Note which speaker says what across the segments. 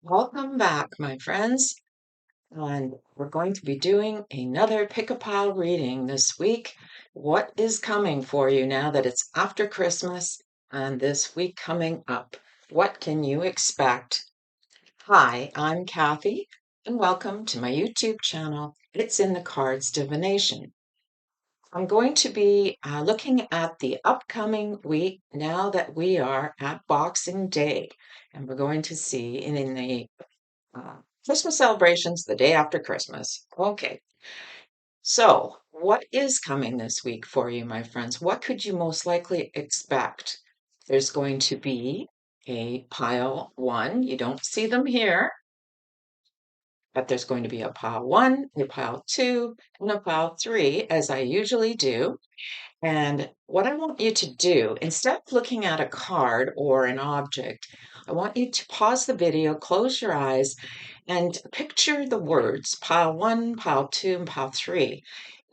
Speaker 1: Welcome back, my friends. And we're going to be doing another pick-a-pile reading this week. What is coming for you now that it's after Christmas and this week coming up? What can you expect? Hi, I'm Kathy, and welcome to my YouTube channel. It's in the Cards Divination. I'm going to be looking at the upcoming week now that we are at Boxing Day. And we're going to see in the uh, Christmas celebrations the day after Christmas. Okay, so what is coming this week for you, my friends? What could you most likely expect? There's going to be a pile one. You don't see them here, but there's going to be a pile one, a pile two, and a pile three, as I usually do. And what I want you to do, instead of looking at a card or an object, I want you to pause the video, close your eyes, and picture the words pile one, pile two, and pile three.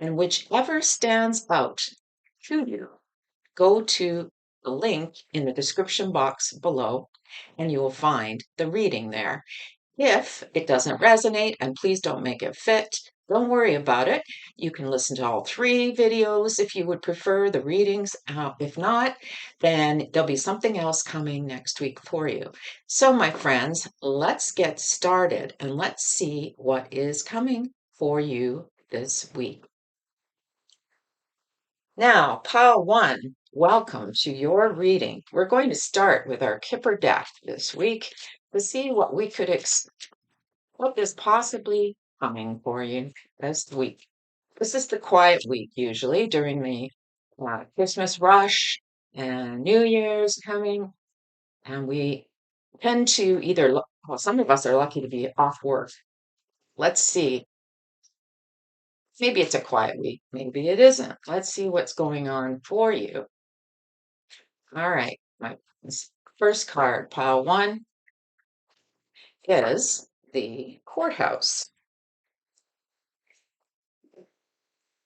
Speaker 1: And whichever stands out to you, go to the link in the description box below, and you will find the reading there. If it doesn't resonate, and please don't make it fit, don't worry about it. You can listen to all three videos if you would prefer the readings. If not, then there'll be something else coming next week for you. So, my friends, let's get started and let's see what is coming for you this week. Now, pile one, welcome to your reading. We're going to start with our Kipper deck this week to see what we could what is possibly coming for you this week. This is the quiet week usually during the Christmas rush and New Year's coming, and we tend to well, some of us are lucky to be off work. Let's see. Maybe it's a quiet week. Maybe it isn't. Let's see what's going on for you. All right. My first card, pile one, is the courthouse.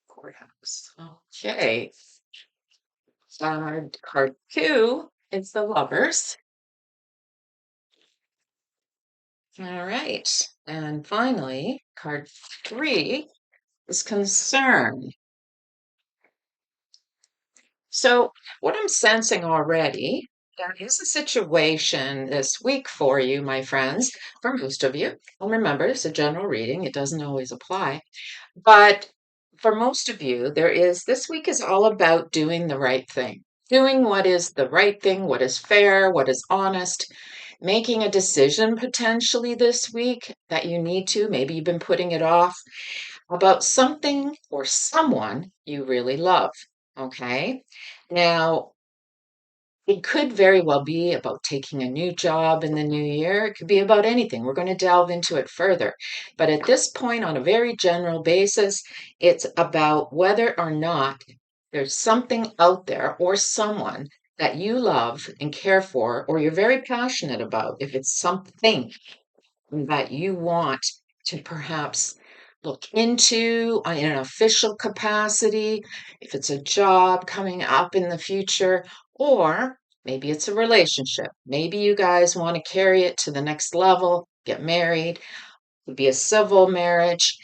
Speaker 1: Courthouse. Okay. Card two is the lovers. All right. And finally, card three is concern. So, what I'm sensing already, there is a situation this week for you, my friends, for most of you. And remember, it's a general reading, it doesn't always apply. But for most of you, this week is all about doing the right thing, doing what is the right thing, what is fair, what is honest, making a decision potentially this week that you need to. Maybe you've been putting it off about something or someone you really love. Okay. Now, it could very well be about taking a new job in the new year. It could be about anything. We're going to delve into it further. But at this point, on a very general basis, it's about whether or not there's something out there or someone that you love and care for, or you're very passionate about. If it's something that you want to perhaps look into in an official capacity, if it's a job coming up in the future, or maybe it's a relationship. Maybe you guys want to carry it to the next level, get married, would be a civil marriage,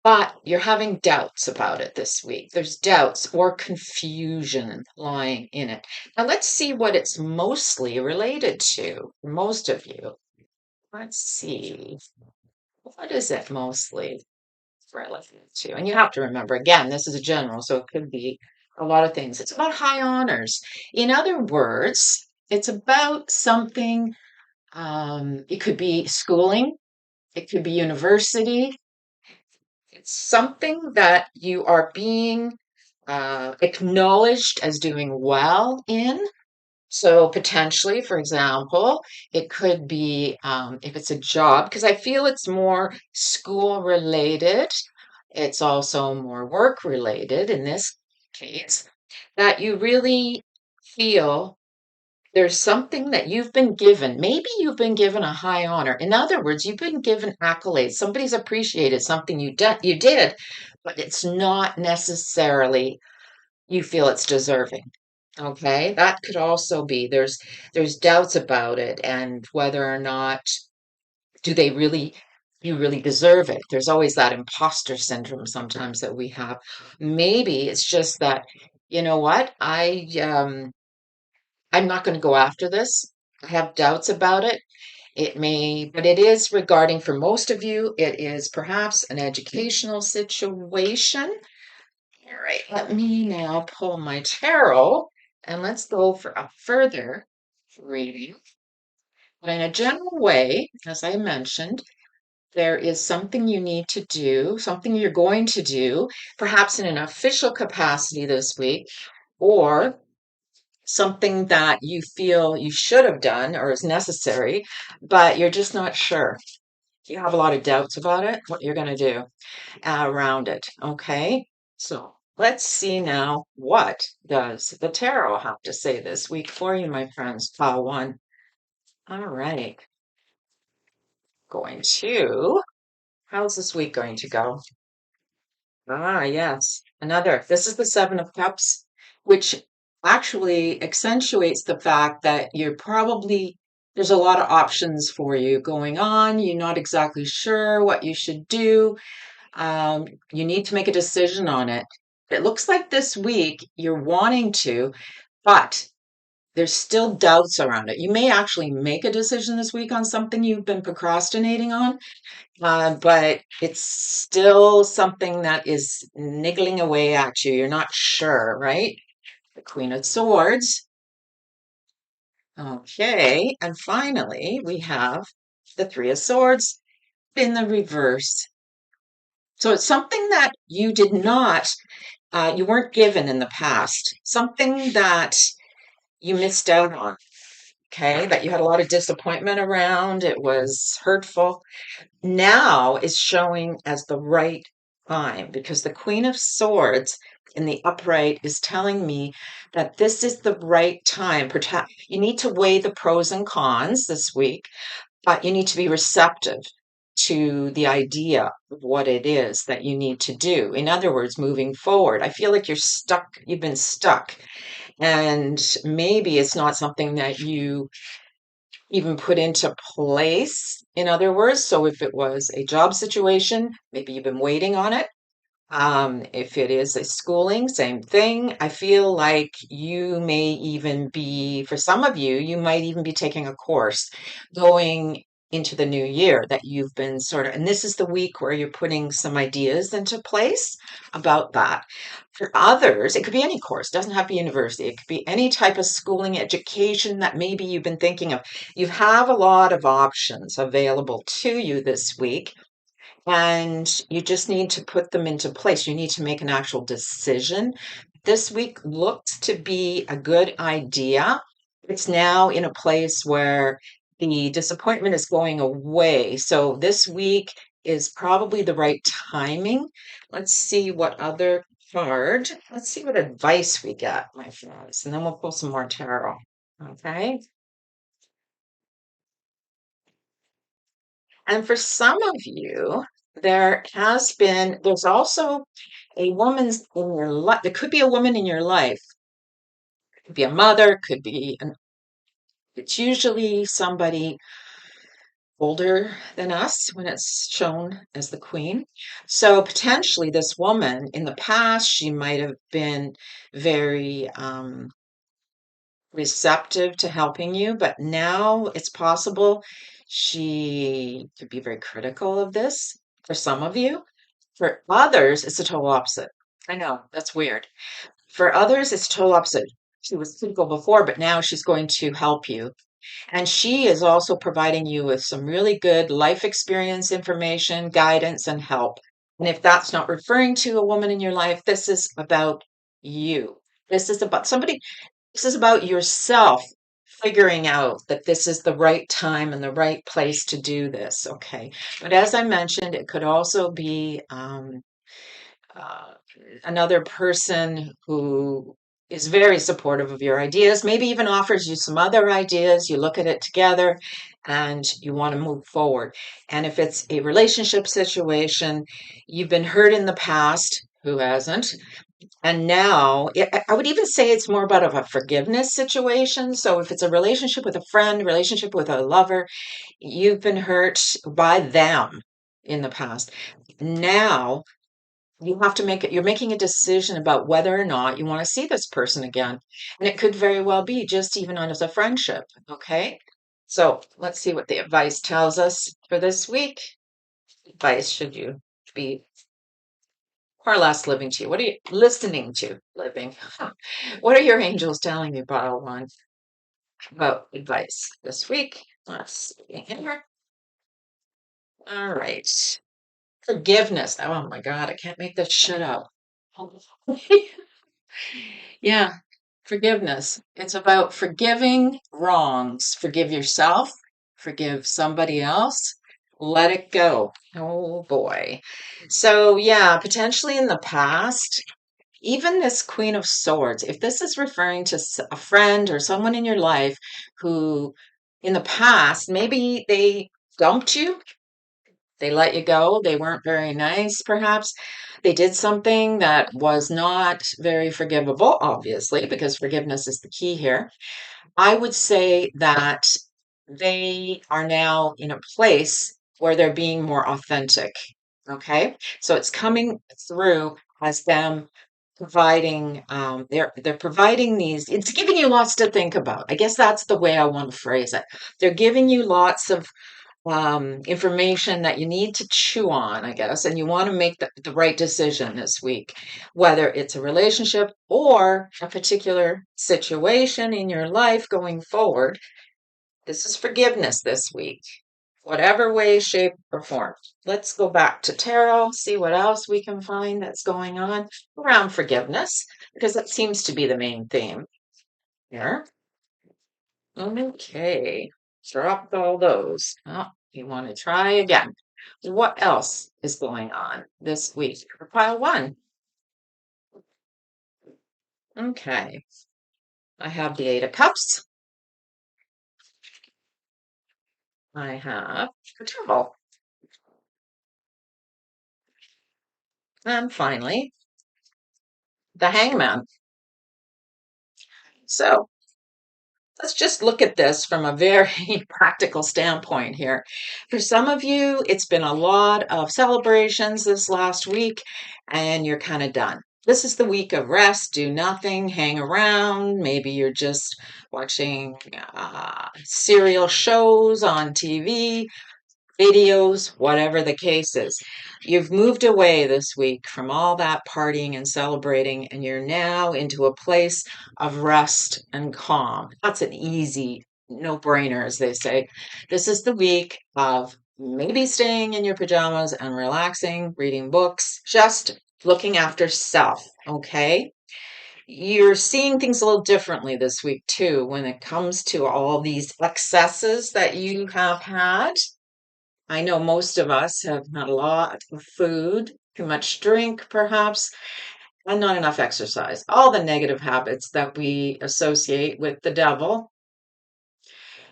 Speaker 1: but you're having doubts about it this week. There's doubts or confusion lying in it. Now let's see what it's mostly related to, most of you. Let's see. What is it mostly related to? And you have to remember, again, this is a general, so it could be a lot of things. It's about high honors. In other words, it's about something, it could be schooling, it could be university. It's something that you are being acknowledged as doing well in. So potentially, for example, it could be if it's a job, because I feel it's more school related. It's also more work related in this case, that you really feel there's something that you've been given. Maybe you've been given a high honor. In other words, you've been given accolades. Somebody's appreciated something you did, but it's not necessarily you feel it's deserving. Okay, that could also be there's doubts about it and whether or not Do they really, you really deserve it? There's always that imposter syndrome sometimes that we have. Maybe it's just that, you know what? I'm not going to go after this. I have doubts about it. It may, but it is regarding for most of you, it is perhaps an educational situation. All right, let me now pull my tarot and let's go for a further reading. But in a general way, as I mentioned, there is something you need to do, something you're going to do, perhaps in an official capacity this week, or something that you feel you should have done or is necessary, but you're just not sure. You have a lot of doubts about it, what you're going to do around it. Okay. So let's see now, what does the tarot have to say this week for you, my friends? Pile one. All right. Going to, how's this week going to go? Ah, yes. Another. This is the Seven of Cups, which actually accentuates the fact that you're probably, there's a lot of options for you going on. You're not exactly sure what you should do. You need to make a decision on it. It looks like this week you're wanting to, but there's still doubts around it. You may actually make a decision this week on something you've been procrastinating on, but it's still something that is niggling away at you. You're not sure, right? The Queen of Swords. Okay. And finally, we have the Three of Swords in the reverse. So it's something that you did not, you weren't given in the past, something that you missed out on. Okay. That you had a lot of disappointment around. It was hurtful. Now is showing as the right time because the Queen of Swords in the upright is telling me that this is the right time. You need to weigh the pros and cons this week, but you need to be receptive to the idea of what it is that you need to do. In other words, moving forward. I feel like you're stuck, you've been stuck, and maybe it's not something that you even put into place, in other words. So if it was a job situation, maybe you've been waiting on it. If it is a schooling, same thing. I feel like you may even be, for some of you, you might even be taking a course going into the new year that you've been sort of, and this is the week where you're putting some ideas into place about that. For others, it could be any course, doesn't have to be university. It could be any type of schooling, education that maybe you've been thinking of. You have a lot of options available to you this week, and you just need to put them into place. You need to make an actual decision. This week looks to be a good idea. It's now in a place where the disappointment is going away. So this week is probably the right timing. Let's see what other card. Let's see what advice we get, my friends, and then we'll pull some more tarot. Okay. And for some of you, there's also a woman's in your life. There could be a woman in your life. Could be a mother, it's usually somebody older than us when it's shown as the queen. So potentially this woman in the past, she might have been very receptive to helping you, but now it's possible she could be very critical of this for some of you. For others, it's the total opposite. I know, that's weird. For others, it's total opposite. She was critical before, but now she's going to help you. And she is also providing you with some really good life experience information, guidance, and help. And if that's not referring to a woman in your life, this is about you. This is about somebody, this is about yourself figuring out that this is the right time and the right place to do this. Okay. But as I mentioned, it could also be uh, another person who is very supportive of your ideas, maybe even offers you some other ideas. You look at it together and you want to move forward. And if it's a relationship situation, you've been hurt in the past, who hasn't? And now I would even say it's more about of a forgiveness situation. So if it's a relationship with a friend, relationship with a lover, you've been hurt by them in the past. Now you have to make it, you're making a decision about whether or not you want to see this person again. And it could very well be just even on as a friendship. Okay. So let's see what the advice tells us for this week. Advice should you be more or less living to you? What are you listening to? Living. What are your angels telling you, pile one, about advice this week? Let's see here. All right. Forgiveness. Oh my God, I can't make this shit up. Yeah, forgiveness. It's about forgiving wrongs. Forgive yourself, forgive somebody else, let it go. Oh boy. So, yeah, potentially in the past, even this Queen of Swords, if this is referring to a friend or someone in your life who in the past, maybe they dumped you, they let you go, they weren't very nice, perhaps. They did something that was not very forgivable, obviously, because forgiveness is the key here. I would say that they are now in a place where they're being more authentic. Okay. So it's coming through as them providing they're providing these, it's giving you lots to think about. I guess that's the way I want to phrase it. They're giving you lots of information that you need to chew on, I guess, and you want to make the right decision this week, whether it's a relationship or a particular situation in your life going forward. This is forgiveness this week, whatever way, shape, or form. Let's go back to tarot, see what else we can find that's going on around forgiveness, because that seems to be the main theme here. Okay, dropped all those. Oh, you want to try again. What else is going on this week for pile one? Okay, I have the Eight of Cups. I have the Devil. And finally, the Hangman. So let's just look at this from a very practical standpoint here. For some of you, it's been a lot of celebrations this last week, and you're kind of done. This is the week of rest, do nothing, hang around. Maybe you're just watching serial shows on TV, videos, whatever the case is. You've moved away this week from all that partying and celebrating, and you're now into a place of rest and calm. That's an easy no-brainer, as they say. This is the week of maybe staying in your pajamas and relaxing, reading books, just looking after self, okay? You're seeing things a little differently this week, too, when it comes to all these excesses that you have had. I know most of us have had a lot of food, too much drink, perhaps, and not enough exercise. All the negative habits that we associate with the devil.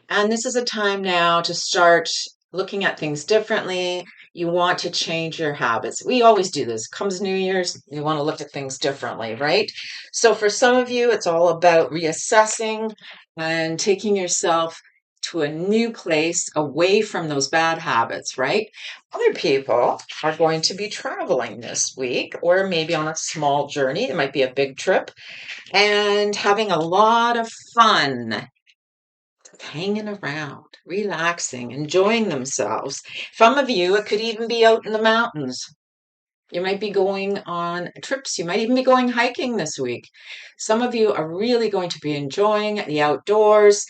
Speaker 1: And this is a time now to start looking at things differently. You want to change your habits. We always do this. Comes New Year's, you want to look at things differently, right? So for some of you, it's all about reassessing and taking yourself to a new place away from those bad habits, right? Other people are going to be traveling this week or maybe on a small journey. It might be a big trip and having a lot of fun hanging around, relaxing, enjoying themselves. Some of you, it could even be out in the mountains. You might be going on trips. You might even be going hiking this week. Some of you are really going to be enjoying the outdoors.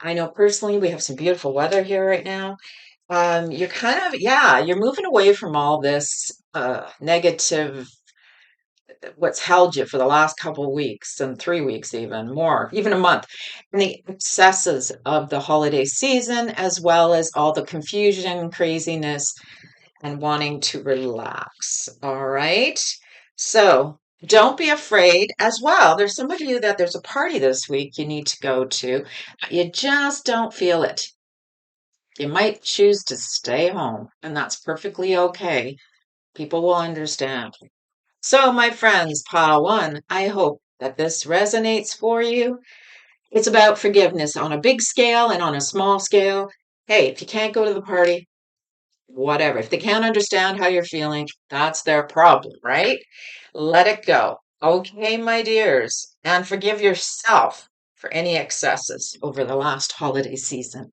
Speaker 1: I know personally we have some beautiful weather here right now. You're kind of, yeah, you're moving away from all this negative, what's held you for the last couple of weeks and 3 weeks, even more, even a month, and the excesses of the holiday season, as well as all the confusion, craziness, and wanting to relax. All right. So don't be afraid as well. There's some of you that there's a party this week you need to go to, but you just don't feel it. You might choose to stay home, and that's perfectly okay. People will understand. So, my friends, pile one, I hope that this resonates for you. It's about forgiveness on a big scale and on a small scale. Hey, if you can't go to the party, whatever. If they can't understand how you're feeling, that's their problem, right? Let it go. Okay, my dears, and forgive yourself for any excesses over the last holiday season.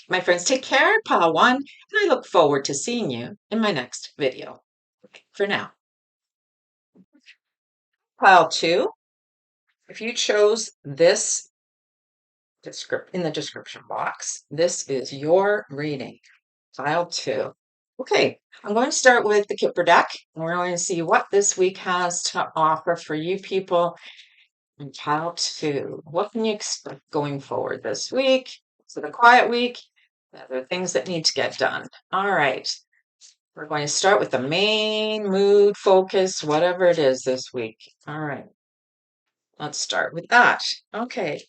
Speaker 1: My friends, take care, pile one, and I look forward to seeing you in my next video. For now, pile two, if you chose this in the description box, this is your reading. Pile two. Okay, I'm going to start with the Kipper deck, and we're going to see what this week has to offer for you people in pile two. What can you expect going forward this week? Is it a quiet week? Are there things that need to get done? All right, we're going to start with the main mood, focus, whatever it is this week. All right, let's start with that. Okay.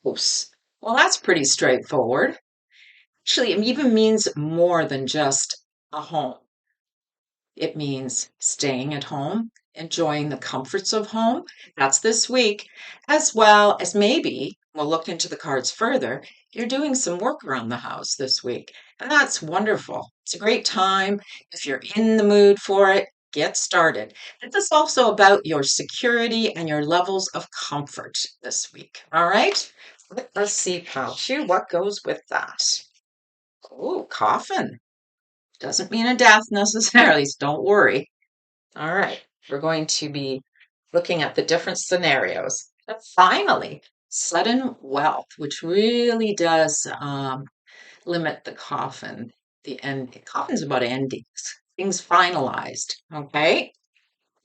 Speaker 1: Oops. Well, that's pretty straightforward. Actually, it even means more than just a home. It means staying at home, enjoying the comforts of home. That's this week, as well as maybe we'll look into the cards further. You're doing some work around the house this week, and that's wonderful. It's a great time. If you're in the mood for it, get started. This is also about your security and your levels of comfort this week. All right? Let's see, pal. Two, what goes with that? Oh, coffin. Doesn't mean a death necessarily, so don't worry. All right, we're going to be looking at the different scenarios. And finally, sudden wealth, which really does limit the coffin. The end. Coffin's about endings, things finalized. Okay,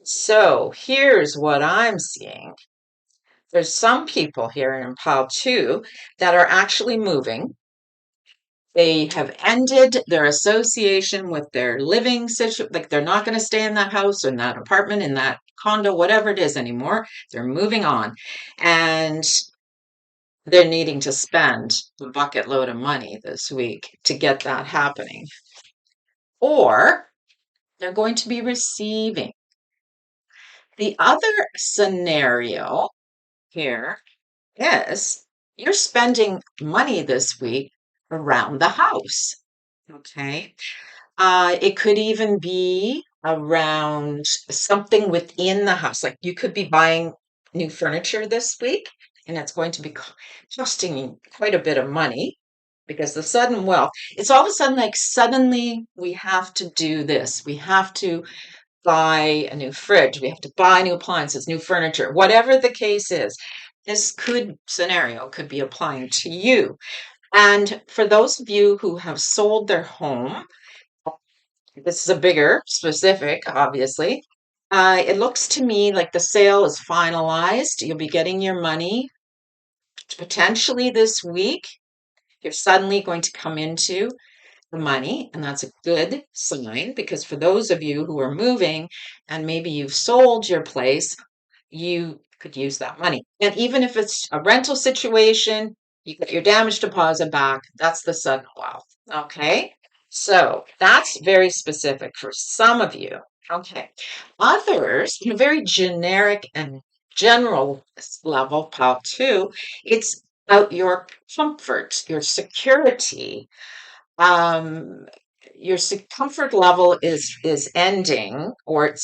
Speaker 1: so here's what I'm seeing. There's some people here in pile two that are actually moving. They have ended their association with their living situation. Like they're not going to stay in that house or in that apartment, in that condo, whatever it is anymore. They're moving on. And they're needing to spend a bucket load of money this week to get that happening. Or they're going to be receiving. The other scenario here is you're spending money this week around the house. Okay. It could even be around something within the house. Like you could be buying new furniture this week, and it's going to be costing you quite a bit of money because the sudden wealth, it's all of a sudden like suddenly we have to do this. We have to buy a new fridge. We have to buy new appliances, new furniture, whatever the case is. This scenario could be applying to you. And for those of you who have sold their home, this is a bigger specific, obviously. It looks to me like the sale is finalized. You'll be getting your money potentially this week. You're suddenly going to come into the money, and that's a good sign because for those of you who are moving and maybe you've sold your place, you could use that money. And even if it's a rental situation, you get your damage deposit back. That's the sudden wealth. Okay. So that's very specific for some of you. Okay. Others, in a very generic and general level, pile two, it's about your comfort, your security. Um, your comfort level is ending, or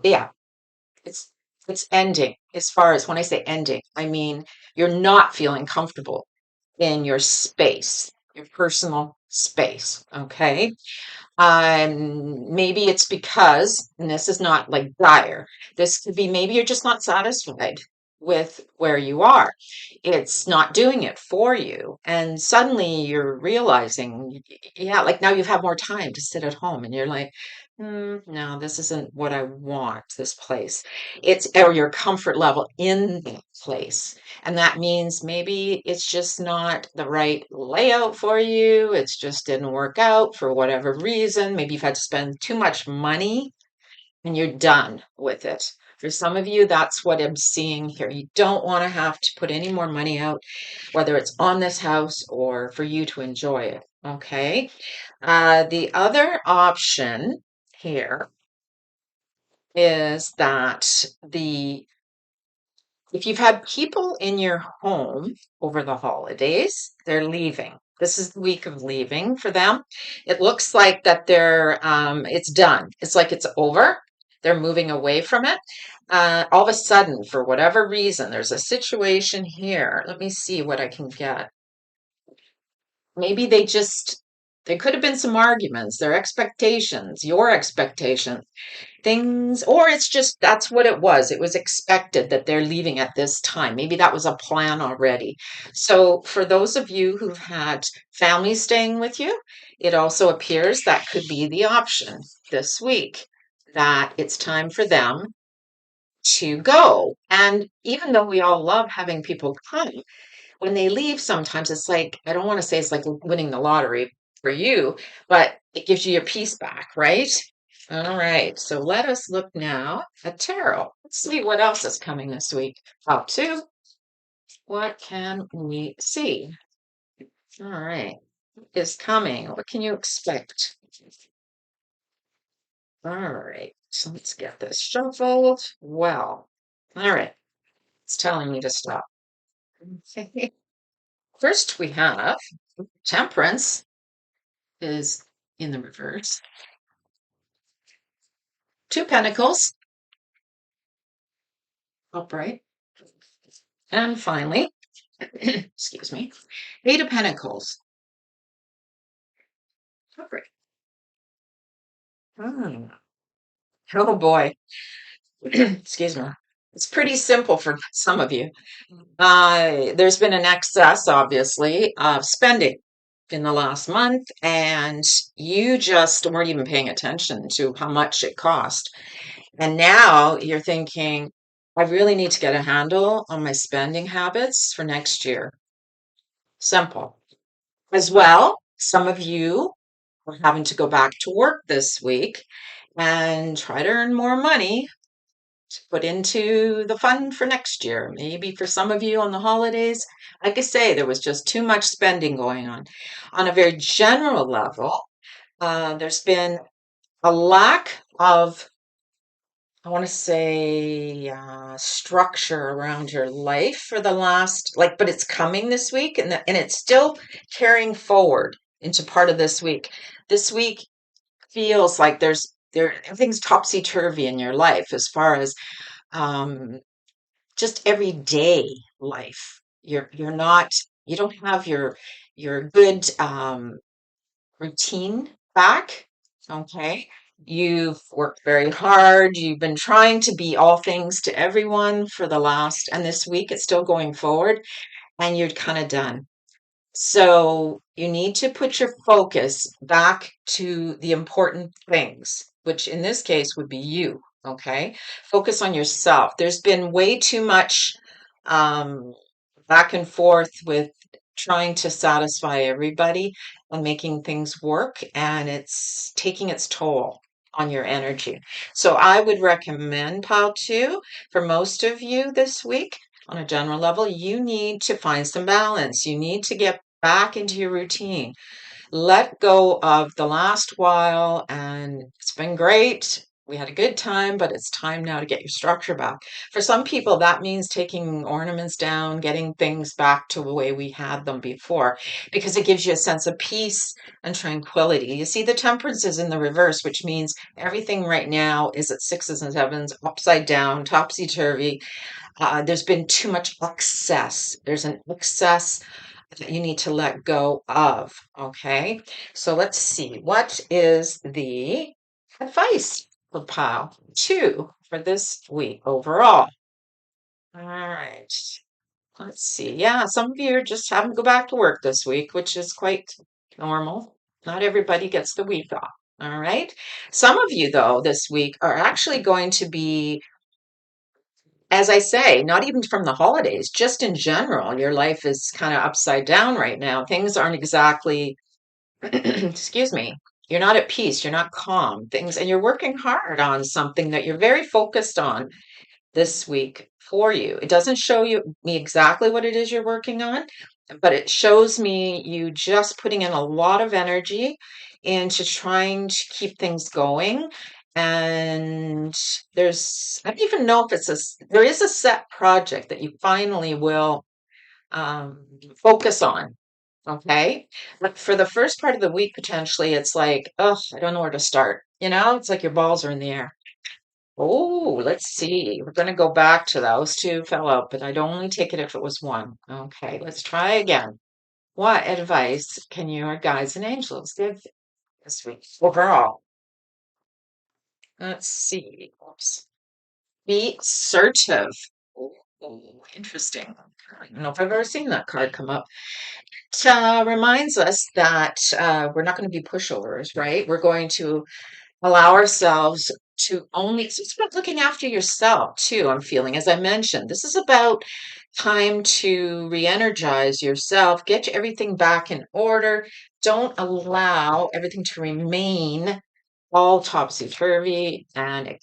Speaker 1: yeah, it's it's ending. As far as when I say ending, I mean you're not feeling comfortable in your space, your personal space. Okay. Maybe it's because, and this is not like dire, this could be maybe you're just not satisfied with where you are. It's not doing it for you. And suddenly you're realizing, yeah, like now you've had more time to sit at home and you're like, no, this isn't what I want, this place. It's or your comfort level in that place. And that means maybe it's just not the right layout for you. It's just didn't work out for whatever reason. Maybe you've had to spend too much money and you're done with it. For some of you, that's what I'm seeing here. You don't want to have to put any more money out, whether it's on this house or for you to enjoy it. Okay. The other option here is that the if you've had people in your home over the holidays, they're leaving. This is the week of leaving for them. It looks like that it's done. It's like it's over. They're moving away from it. All of a sudden, for whatever reason, there's a situation here. Let me see what I can get. Maybe there could have been some arguments, their expectations, your expectations things, or it's just that's what it was. It was expected that they're leaving at this time. Maybe that was a plan already. So, for those of you who've had family staying with you, it also appears that could be the option this week that it's time for them to go. And even though we all love having people come, when they leave, sometimes it's like, I don't want to say it's like winning the lottery for you, but it gives you your peace back, right? All right, so let us look now at tarot. Let's see what else is coming this week. How to? What can we see? All right, what is coming? What can you expect? All right, so let's get this shuffled. Well, all right, it's telling me to stop. Okay. First, we have Temperance is in the reverse. Two Pentacles, upright. And finally, excuse me, Eight of Pentacles, upright. Hmm. Oh boy, excuse me. It's pretty simple for some of you. There's been an excess, obviously, of spending in the last month, and you just weren't even paying attention to how much it cost. And now you're thinking, I really need to get a handle on my spending habits for next year. Simple. As well, some of you are having to go back to work this week and try to earn more money to put into the fund for next year. Maybe for some of you on the holidays, like I say, there was just too much spending going on. On a very general level, there's been a lack of, I want to say, structure around your life for the last, like, but it's coming this week, and it's still carrying forward into part of this week. This week feels like everything's topsy turvy in your life as far as um, just everyday life. You're not you don't have your good routine back. Okay. You've worked very hard. You've been trying to be all things to everyone for the last, and this week it's still going forward, and you're kind of done. So you need to put your focus back to the important things, which in this case would be you. Okay. Focus on yourself. There's been way too much um, back and forth with trying to satisfy everybody and making things work, and it's taking its toll on your energy. So I would recommend pile two for most of you this week. On a general level, you need to find some balance. You need to get back into your routine. Let go of the last while, and it's been great. We had a good time, but it's time now to get your structure back. For some people, that means taking ornaments down, getting things back to the way we had them before, because it gives you a sense of peace and tranquility. You see, the temperance is in the reverse, which means everything right now is at sixes and sevens, upside down, topsy turvy. There's been too much excess. There's an excess that you need to let go of. Okay. So let's see. What is the advice for pile two for this week overall? All right. Let's see. Yeah, some of you are just having to go back to work this week, which is quite normal. Not everybody gets the week off. All right. Some of you, though, this week are actually going to be, as I say, not even from the holidays, just in general, your life is kind of upside down right now. Things aren't exactly, excuse me, you're not at peace, you're not calm, things, and you're working hard on something that you're very focused on this week for you. It doesn't show me exactly what it is you're working on, but it shows me you just putting in a lot of energy into trying to keep things going And I don't even know if there is a set project that you finally will um, focus on. Okay. But for the first part of the week, potentially, it's like, oh, I don't know where to start. It's like your balls are in the air. Oh, let's see. We're going to go back to those two fell out, but I'd only take it if it was one. Okay, let's try again. What advice can your guides and angels give this week overall? Let's see. Oops. Be assertive. Oh, interesting. I don't know if I've ever seen that card come up. It reminds us that we're not going to be pushovers, right? We're going to allow ourselves to only, it's about looking after yourself too, I'm feeling. As I mentioned, this is about time to re-energize yourself, get everything back in order. Don't allow everything to remain all topsy-turvy and an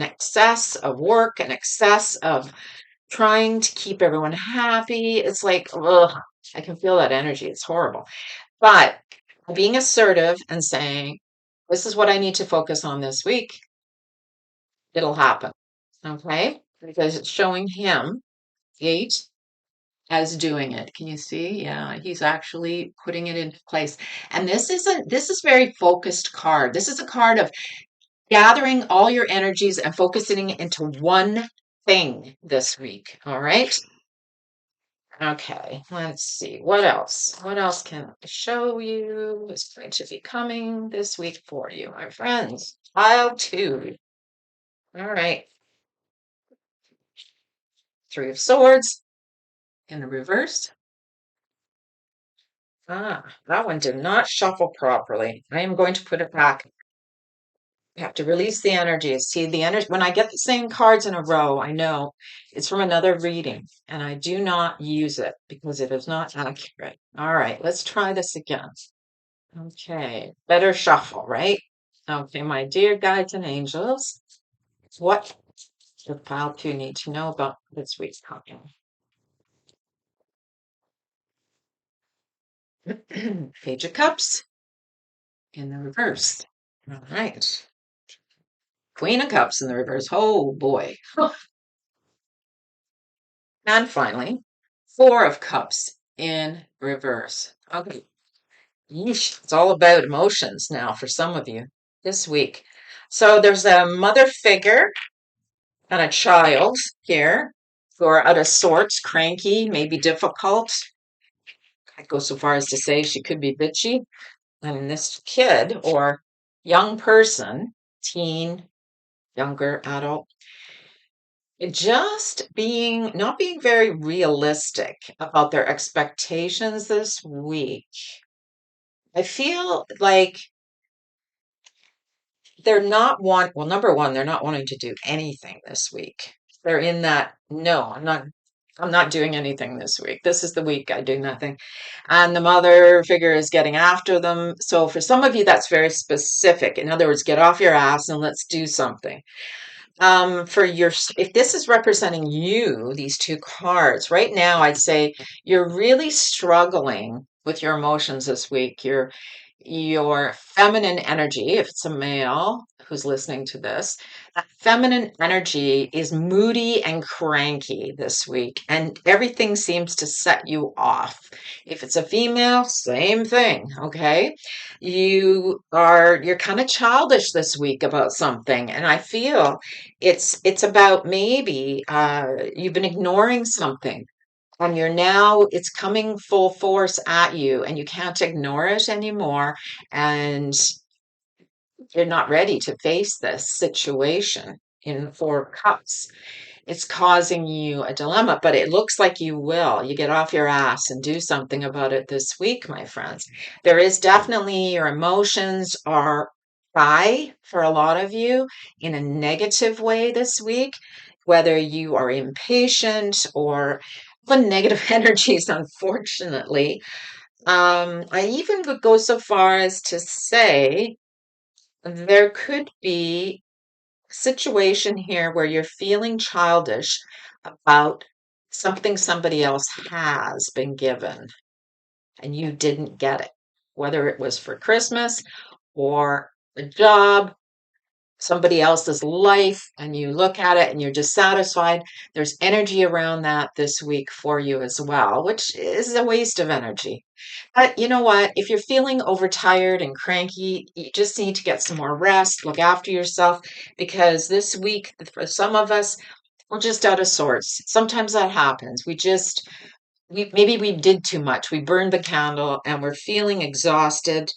Speaker 1: excess of work, an excess of trying to keep everyone happy. It's like, ugh, I can feel that energy. It's horrible. But being assertive and saying, this is what I need to focus on this week, it'll happen. Okay? Because it's showing him, Gate, as doing it. Can you see? Yeah, he's actually putting it into place. And this is very focused card. This is a card of gathering all your energies and focusing it into one thing this week. All right? Okay, let's see. What else? What else can I show you is going to be coming this week for you, my friends? Pile two. All right. Three of Swords in the reverse. Ah, that one did not shuffle properly. I am going to put it back. You have to release the energy. See, the energy, when I get the same cards in a row, I know it's from another reading, and I do not use it because it is not accurate. All right, let's try this again. Okay, better shuffle, right? Okay, my dear guides and angels, what does pile two need to know about this week's copy? Page of Cups in the reverse. All right. Queen of Cups in the reverse. Oh boy. And finally, Four of Cups in reverse. Okay. Yeesh, it's all about emotions now for some of you this week. So there's a mother figure and a child here who are out of sorts, cranky, maybe difficult. I'd go so far as to say she could be bitchy. And this kid or young person, teen, younger adult, just not being very realistic about their expectations this week. I feel like they're not well, number one, they're not wanting to do anything this week. They're in that, no, I'm not doing anything this week. This is the week I do nothing. And the mother figure is getting after them. So for some of you, that's very specific. In other words, get off your ass and let's do something. If this is representing you, these two cards, right now, I'd say you're really struggling with your emotions this week. Your feminine energy, if it's a male who's listening to this, that feminine energy is moody and cranky this week, and everything seems to set you off. If it's a female, same thing, okay? You're kind of childish this week about something, and I feel it's about maybe you've been ignoring something and it's coming full force at you and you can't ignore it anymore, and you're not ready to face this situation in the Four of Cups. It's causing you a dilemma, but it looks like you get off your ass and do something about it this week, my friends. There is definitely, your emotions are high for a lot of you in a negative way this week, whether you are impatient or the negative energies, unfortunately. I even would go so far as to say there could be a situation here where you're feeling childish about something somebody else has been given and you didn't get it, whether it was for Christmas or a job. somebody else's life and you look at it and you're dissatisfied, there's energy around that this week for you as well, which is a waste of energy. But you know what? If you're feeling overtired and cranky, you just need to get some more rest, look after yourself, because this week, for some of us, we're just out of sorts. Sometimes that happens. We maybe we did too much. We burned the candle and we're feeling exhausted.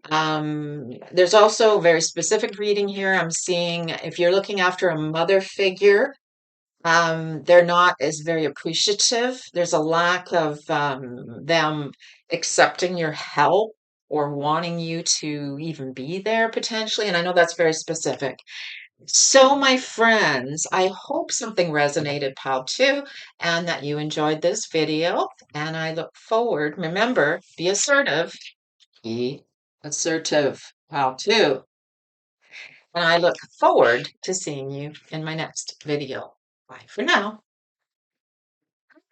Speaker 1: There's also very specific reading here. I'm seeing if you're looking after a mother figure, they're not as very appreciative. There's a lack of them accepting your help or wanting you to even be there potentially. And I know that's very specific. So, my friends, I hope something resonated, pal, too, and that you enjoyed this video. And I look forward, remember, be assertive, pal, too. And I look forward to seeing you in my next video. Bye for now.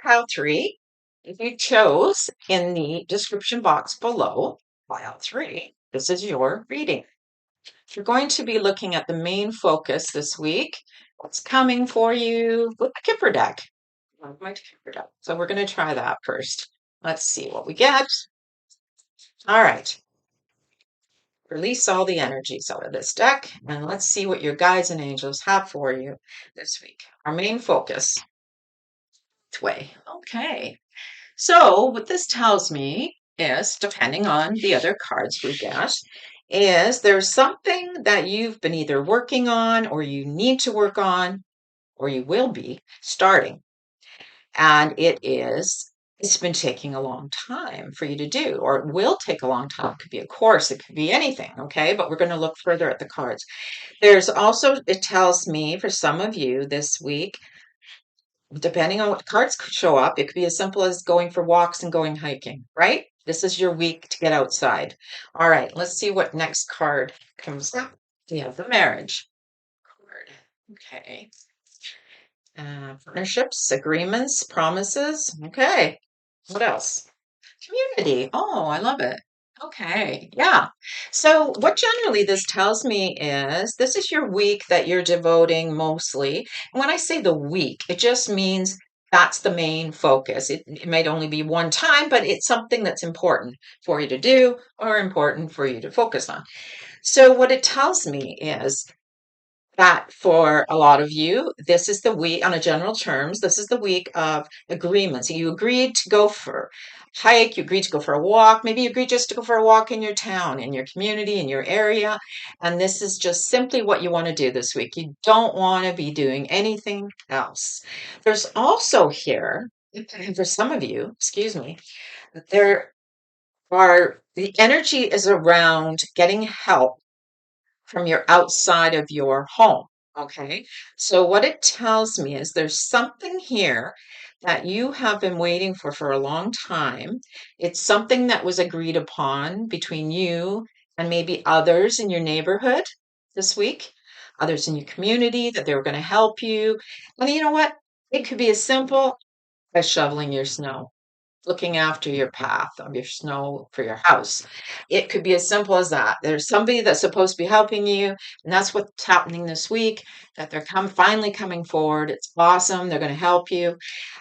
Speaker 1: Pile 3, if you chose in the description box below, pile 3, this is your reading. You're going to be looking at the main focus this week. What's coming for you with the Kipper deck? My Kipper deck. So we're going to try that first. Let's see what we get. All right. Release all the energies out of this deck, and let's see what your guides and angels have for you this week. Our main focus. Way. Okay. So what this tells me is, depending on the other cards we get, is there's something that you've been either working on or you need to work on or you will be starting. And it's been taking a long time for you to do, or it will take a long time. It could be a course, it could be anything, okay? But we're going to look further at the cards. There's also, it tells me for some of you this week, depending on what cards could show up, it could be as simple as going for walks and going hiking, right? This is your week to get outside. All right, let's see what next card comes up. We have the marriage card. Okay. Partnerships, agreements, promises. Okay. What else? Community. Oh, I love it. Okay. Yeah. So, what generally this tells me is this is your week that you're devoting mostly. And when I say the week, it just means that's the main focus. It might only be one time, but it's something that's important for you to do or important for you to focus on. So, what it tells me is that for a lot of you, this is the week, on a general terms, this is the week of agreements. You agreed to go for a hike, you agreed to go for a walk, maybe you agreed just to go for a walk in your town, in your community, in your area. And this is just simply what you want to do this week. You don't want to be doing anything else. There's also here, for some of you, excuse me, there the energy is around getting help from your outside of your home. Okay. So what it tells me is there's something here that you have been waiting for a long time. It's something that was agreed upon between you and maybe others in your neighborhood this week, others in your community that they were going to help you. And you know what? It could be as simple as shoveling your snow, looking after your path of your snow for your house. It could be as simple as that. There's somebody that's supposed to be helping you, and that's what's happening this week, that they're finally coming forward. It's awesome. They're going to help you.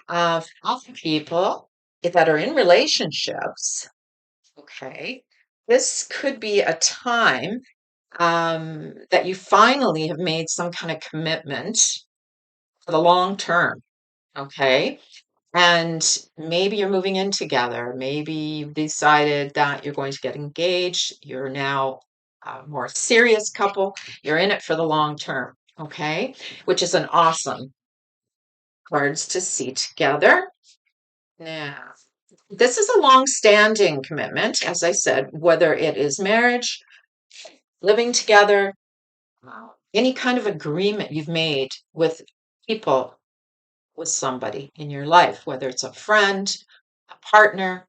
Speaker 1: Other people that are in relationships, okay, this could be a time that you finally have made some kind of commitment for the long term, okay? And maybe you're moving in together. Maybe you've decided that you're going to get engaged. You're now a more serious couple. You're in it for the long term, okay? Which is an awesome cards to see together. Now, this is a long-standing commitment, as I said, whether it is marriage, living together, any kind of agreement you've made with people, with somebody in your life, whether it's a friend, a partner.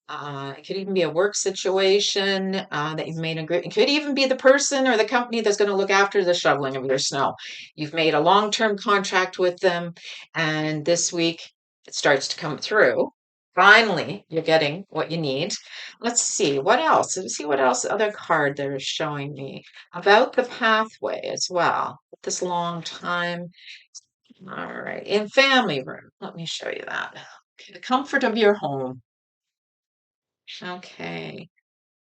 Speaker 1: It could even be a work situation that you've made an agreement. It could even be the person or the company that's going to look after the shoveling of your snow. You've made a long-term contract with them, and this week it starts to come through. Finally, you're getting what you need. Let's see what else. Let's see what else other card they're showing me about the pathway as well. This long time. All right. In family room. Let me show you that. Okay, the comfort of your home. Okay.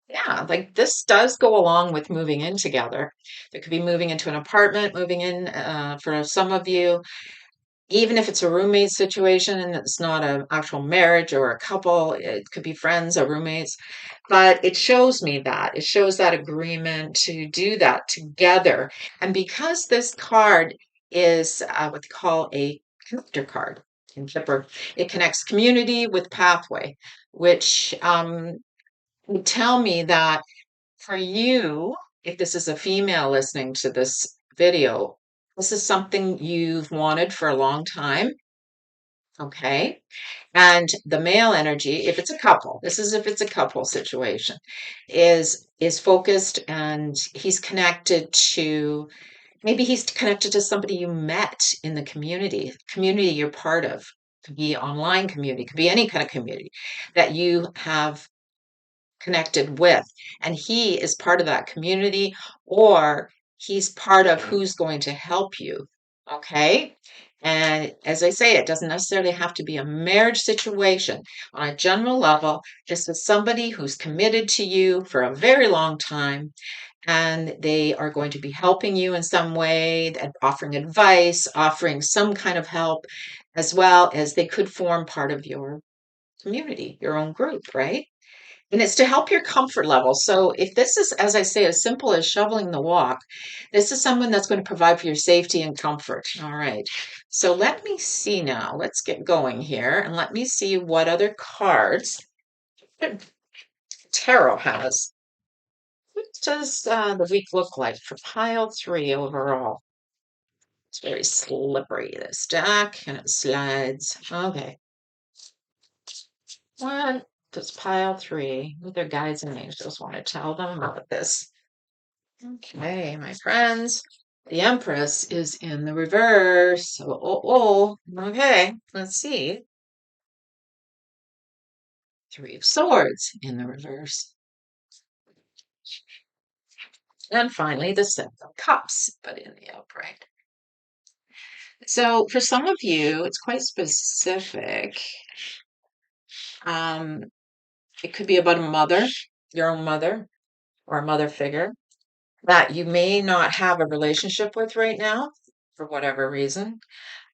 Speaker 1: Yeah, like this does go along with moving in together. There could be moving into an apartment, moving in for some of you, even if it's a roommate situation and it's not an actual marriage or a couple, it could be friends or roommates. But it shows me that. It shows that agreement to do that together. And because this card is what they call a connector card in Kipper, it connects community with pathway, which would tell me that for you, if this is a female listening to this video, this is something you've wanted for a long time. Okay. And the male energy, if it's a couple, this is if it's a couple situation, is focused and he's connected to maybe he's connected to somebody you met in the community you're part of. Could be online community, could be any kind of community that you have connected with. And he is part of that community, or he's part of who's going to help you. Okay. And as I say, it doesn't necessarily have to be a marriage situation. On a general level, this is somebody who's committed to you for a very long time, and they are going to be helping you in some way, and offering advice, offering some kind of help, as well as they could form part of your community, your own group, right? And it's to help your comfort level. So if this is, as I say, as simple as shoveling the walk, this is someone that's going to provide for your safety and comfort. All right. So let me see now. Let's get going here and let me see what other cards tarot has. What does the week look like for pile three overall? It's very slippery, this deck, and it slides. Okay. What does pile three, what their guides and angels want to tell them about this? Okay, my friends, the Empress is in the reverse. Okay, let's see. Three of Swords in the reverse. And finally, the Seven of Cups, but in the upright. So for some of you, it's quite specific. Um, it could be about a mother, your own mother, or a mother figure that you may not have a relationship with right now for whatever reason.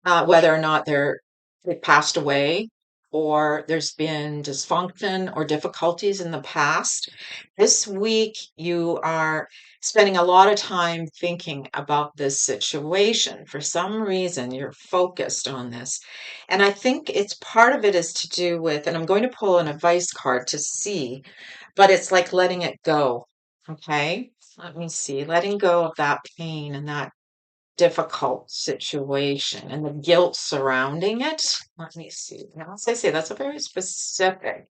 Speaker 1: Whether or not they passed away or there's been dysfunction or difficulties in the past. This week, you are spending a lot of time thinking about this situation. For some reason, you're focused on this. And I think it's part of it is to do with, and I'm going to pull an advice card to see, but it's like letting it go. Okay. Let me see, letting go of that pain and that difficult situation and the guilt surrounding it. Let me see. Now, as I say, that's a very specific.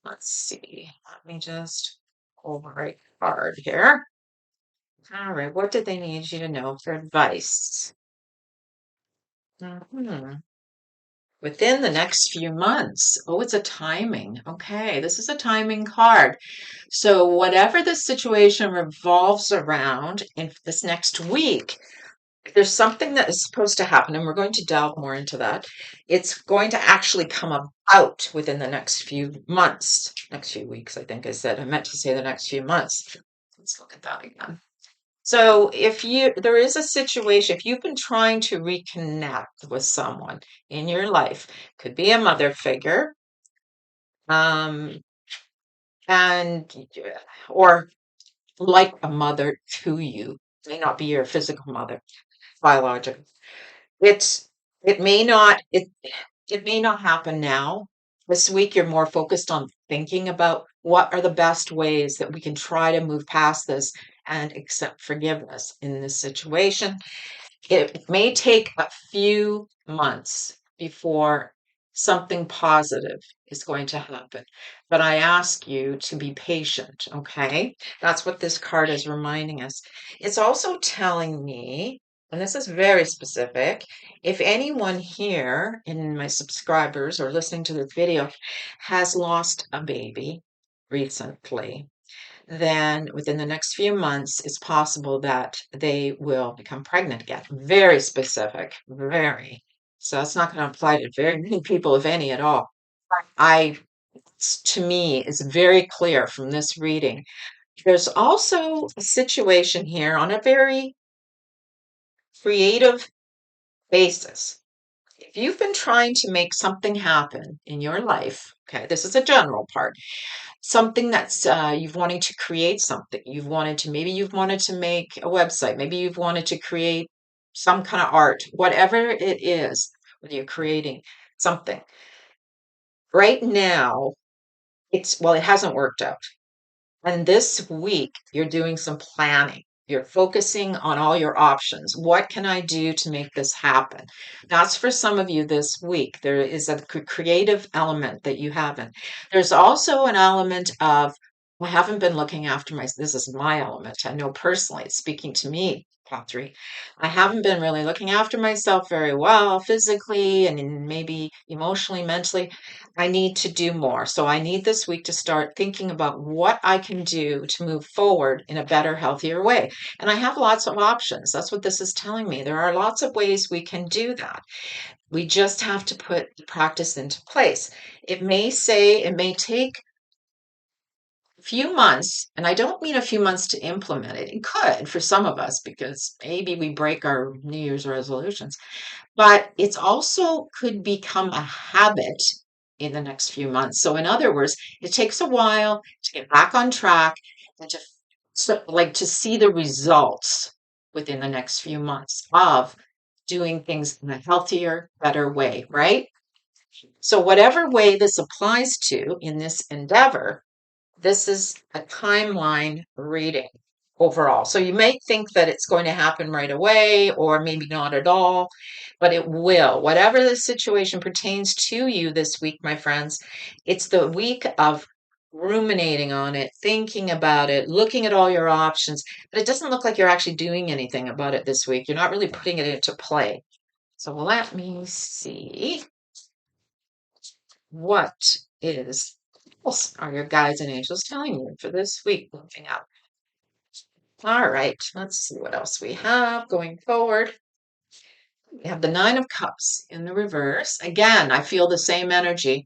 Speaker 1: Let's see. Let me just overwrite card here. All right. What do they need you to know for advice? Mhm. Within the next few months. Oh, it's a timing. Okay, this is a timing card. So, whatever the situation revolves around in this next week, there's something that is supposed to happen, and we're going to delve more into that. It's going to actually come about within the next few months, next few weeks, I think I said. I meant to say the next few months. Let's look at that again. So there is a situation, if you've been trying to reconnect with someone in your life, could be a mother figure, um, and or like a mother to you, may not be your physical mother, biological. It's it may not it may not happen now. This week you're more focused on thinking about what are the best ways that we can try to move past this and accept forgiveness in this situation. It may take a few months before something positive is going to happen. But I ask you to be patient, okay? That's what this card is reminding us. It's also telling me and this is very specific. If anyone here in my subscribers or listening to this video has lost a baby recently, then within the next few months, it's possible that they will become pregnant again. Very specific, very. So that's not going to apply to very many people, if any at all. I, to me, is very clear from this reading. There's also a situation here on a very creative basis. If you've been trying to make something happen in your life, okay, this is a general part, something that's you've wanted to create something, you've wanted to make a website, maybe you've wanted to create some kind of art, whatever it is, whether you're creating something. Right now, it hasn't worked out. And this week, you're doing some planning. You're focusing on all your options. What can I do to make this happen? That's for some of you this week. There is a creative element that you haven't. There's also an element of, I haven't been looking after this is my element. I know personally, it's speaking to me, Patrick. I haven't been really looking after myself very well, physically and maybe emotionally, mentally. I need to do more. So I need this week to start thinking about what I can do to move forward in a better, healthier way. And I have lots of options. That's what this is telling me. There are lots of ways we can do that. We just have to put the practice into place. It may take a few months, and I don't mean a few months to implement it. It could for some of us because maybe we break our New Year's resolutions, but it's also could become a habit in the next few months. So in other words, it takes a while to get back on track and to see the results within the next few months of doing things in a healthier, better way, right? So whatever way this applies to in this endeavor, this is a timeline reading overall. So you may think that it's going to happen right away or maybe not at all, but it will. Whatever the situation pertains to you this week, my friends, it's the week of ruminating on it, thinking about it, looking at all your options. But it doesn't look like you're actually doing anything about it this week. You're not really putting it into play. So let me see what is else are your guides and angels telling you for this week looking up. All right, let's see what else we have going forward. We have the Nine of Cups in the reverse. Again, I feel the same energy.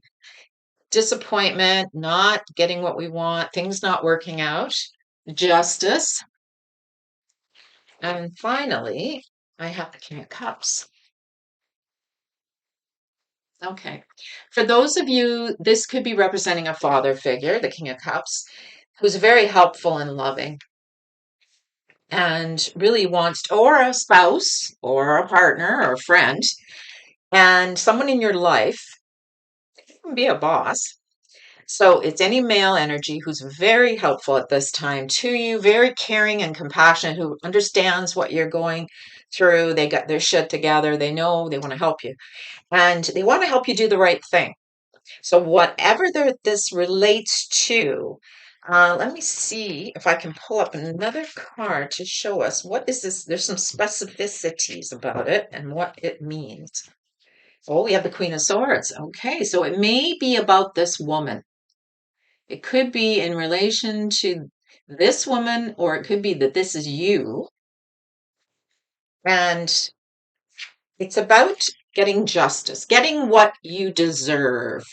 Speaker 1: Disappointment, not getting what we want, things not working out, justice. And finally, I have the King of Cups. Okay. For those of you, this could be representing a father figure, the King of Cups, who's very helpful and loving and really wants, or a spouse or a partner or a friend, and someone in your life, it can be a boss. So it's any male energy who's very helpful at this time to you, very caring and compassionate, who understands what you're going through. They got their shit together. They know they want to help you, and they want to help you do the right thing. So whatever this relates to, let me see if I can pull up another card to show us what is this. There's some specificities about it and what it means. Oh, we have the Queen of Swords. Okay, so it may be about this woman. It could be in relation to this woman, or it could be that this is you. And it's about getting justice, getting what you deserve,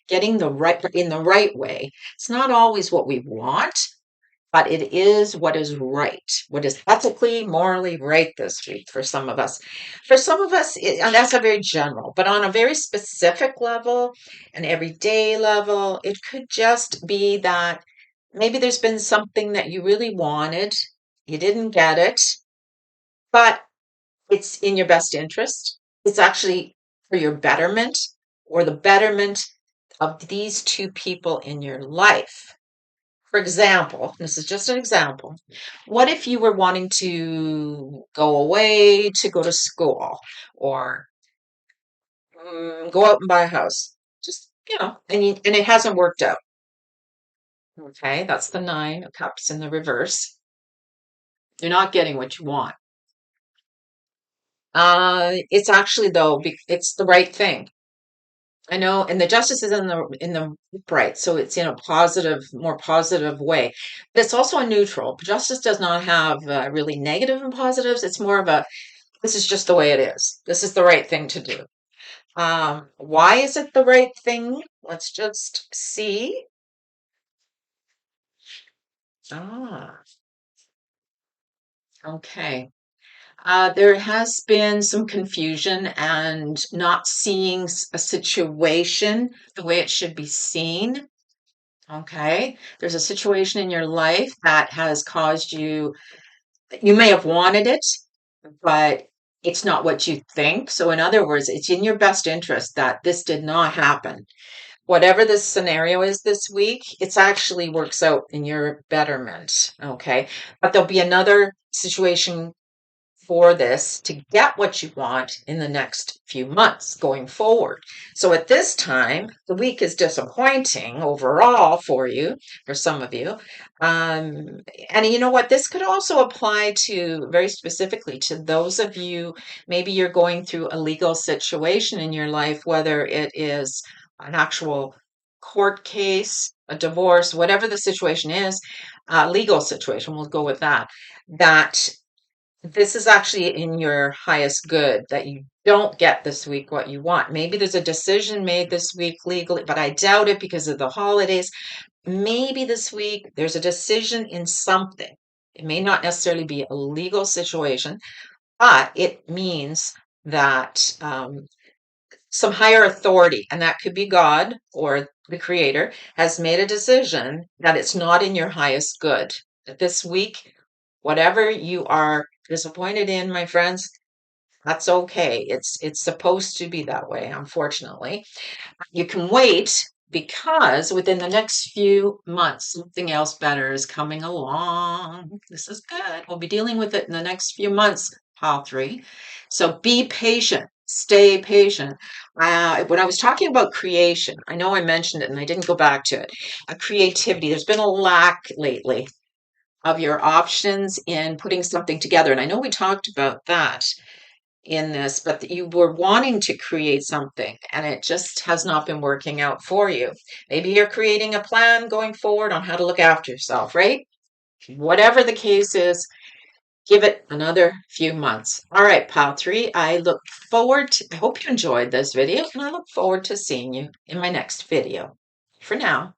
Speaker 1: getting the right in the right way. It's not always what we want, but it is what is right, what is ethically, morally right this week for some of us. For some of us, and that's a very general, but on a very specific level, an everyday level, it could just be that maybe there's been something that you really wanted, you didn't get it, but it's in your best interest. It's actually for your betterment or the betterment of these two people in your life. For example, this is just an example. What if you were wanting to go away to go to school or go out and buy a house? Just, and it hasn't worked out. Okay, that's the Nine of Cups in the reverse. You're not getting what you want. It's actually though, it's the right thing. I know, and the justice is in the upright, so it's in a positive, more positive way. But it's also a neutral. Justice does not have really negative and positives. It's more of a this is just the way it is. This is the right thing to do. Why is it the right thing? Let's just see. Ah, okay. There has been some confusion and not seeing a situation the way it should be seen. Okay. There's a situation in your life that has caused you, you may have wanted it, but it's not what you think. So, in other words, it's in your best interest that this did not happen. Whatever this scenario is this week, it's actually works out in your betterment. Okay. But there'll be another situation for this to get what you want in the next few months going forward. So at this time, the week is disappointing overall for you, for some of you. Um, and you know what? This could also apply to very specifically to those of you, maybe you're going through a legal situation in your life, whether it is an actual court case, a divorce, whatever the situation is, legal situation, we'll go with that. That this is actually in your highest good that you don't get this week what you want. Maybe there's a decision made this week legally, but I doubt it because of the holidays. Maybe this week there's a decision in something. It may not necessarily be a legal situation, but it means that some higher authority, and that could be God or the Creator, has made a decision that it's not in your highest good. That this week, whatever you are disappointed in, my friends, that's okay. It's supposed to be that way, unfortunately. You can wait because within the next few months, something else better is coming along. This is good. We'll be dealing with it in the next few months, pile three. So be patient. Stay patient. When I was talking about creation, I know I mentioned it and I didn't go back to it. Creativity. There's been a lack lately of your options in putting something together. And I know we talked about that in this, but that you were wanting to create something and it just has not been working out for you. Maybe you're creating a plan going forward on how to look after yourself, right? Whatever the case is, give it another few months. All right, pile three, I hope you enjoyed this video and I look forward to seeing you in my next video. For now.